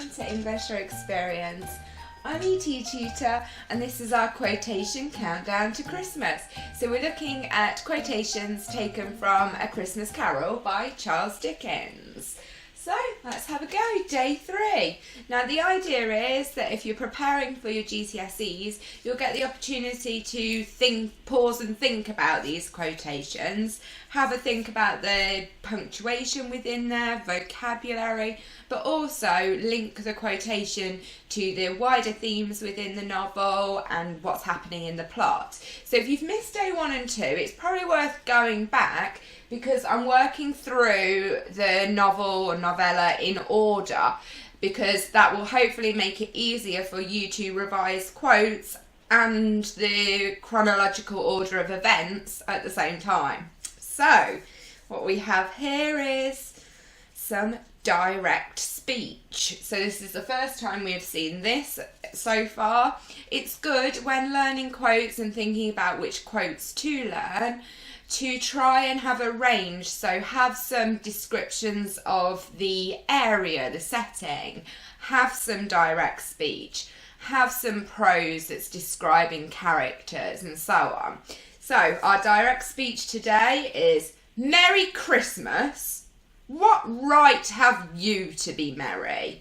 welcome to English or Experience. I'm etetutor and this is our quotation countdown to Christmas. So we're looking at quotations taken from A Christmas Carol by Charles Dickens. So let's have a go, day 3. Now the idea is that if you're preparing for your GCSEs, you'll get the opportunity to pause and think about these quotations, have a think about the punctuation within there, vocabulary, but also link the quotation to the wider themes within the novel and what's happening in the plot. So if you've missed day 1 and 2, it's probably worth going back because I'm working through the novel or novella in order, because that will hopefully make it easier for you to revise quotes and the chronological order of events at the same time. So what we have here is some direct speech. So this is the first time we've seen this so far. It's good when learning quotes and thinking about which quotes to learn to try and have a range, so have some descriptions of the area, the setting, have some direct speech, have some prose that's describing characters and so on. So our direct speech today is Merry Christmas. What right have you to be merry?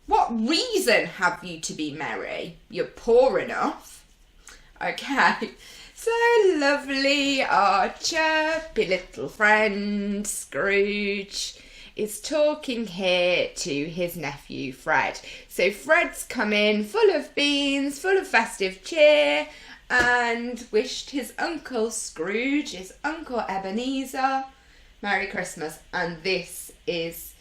What reason have you to be merry? You're poor enough. Okay. So lovely, our chirpy little friend Scrooge is talking here to his nephew Fred. So Fred's come in full of beans, full of festive cheer, and wished his uncle Scrooge, his uncle Ebenezer, Merry Christmas, and this is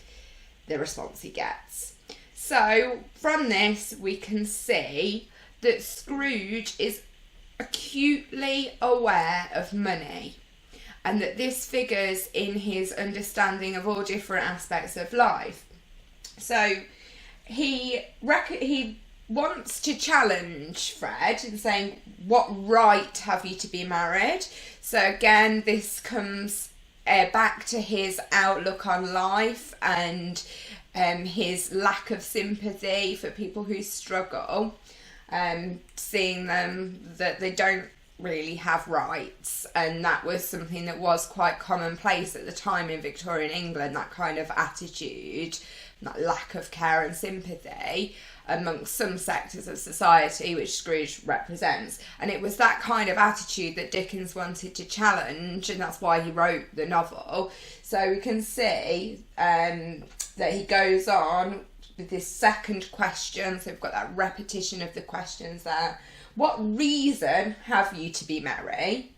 the response he gets. So from this we can see that Scrooge is acutely aware of money, and that this figures in his understanding of all different aspects of life. So he wants to challenge Fred in saying, what right have you to be married? So again, this comes back to his outlook on life and his lack of sympathy for people who struggle. Seeing them that they don't really have rights, and that was something that was quite commonplace at the time in Victorian England, that kind of attitude, that lack of care and sympathy amongst some sectors of society which Scrooge represents. And it was that kind of attitude that Dickens wanted to challenge, and that's why he wrote the novel. So we can see that he goes on with this second question, so we've got that repetition of the questions there. What reason have you to be merry?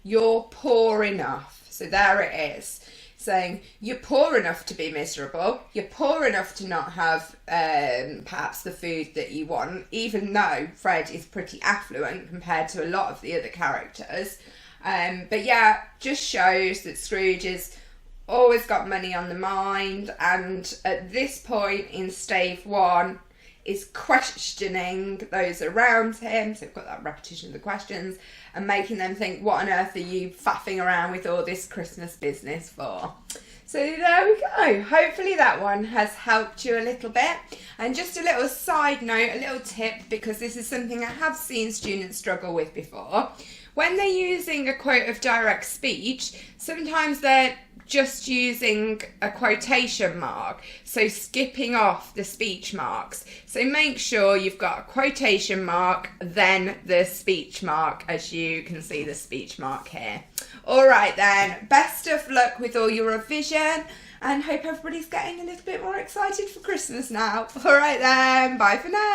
You're poor enough. So there it is, saying you're poor enough to be miserable. You're poor enough to not have perhaps the food that you want, even though Fred is pretty affluent compared to a lot of the other characters. But yeah, just shows that Scrooge is always got money on the mind, and at this point in stave 1 is questioning those around him. So we've got that repetition of the questions and making them think, what on earth are you faffing around with all this Christmas business for? So there we go. Hopefully that one has helped you a little bit. And just a little side note, a little tip, because this is something I have seen students struggle with before. When they're using a quote of direct speech, sometimes they're just using a quotation mark, so skipping off the speech marks. So make sure you've got a quotation mark, then the speech mark, as you can see the speech mark here. All right then, best of luck with all your revision, and hope everybody's getting a little bit more excited for Christmas now. All right then, bye for now.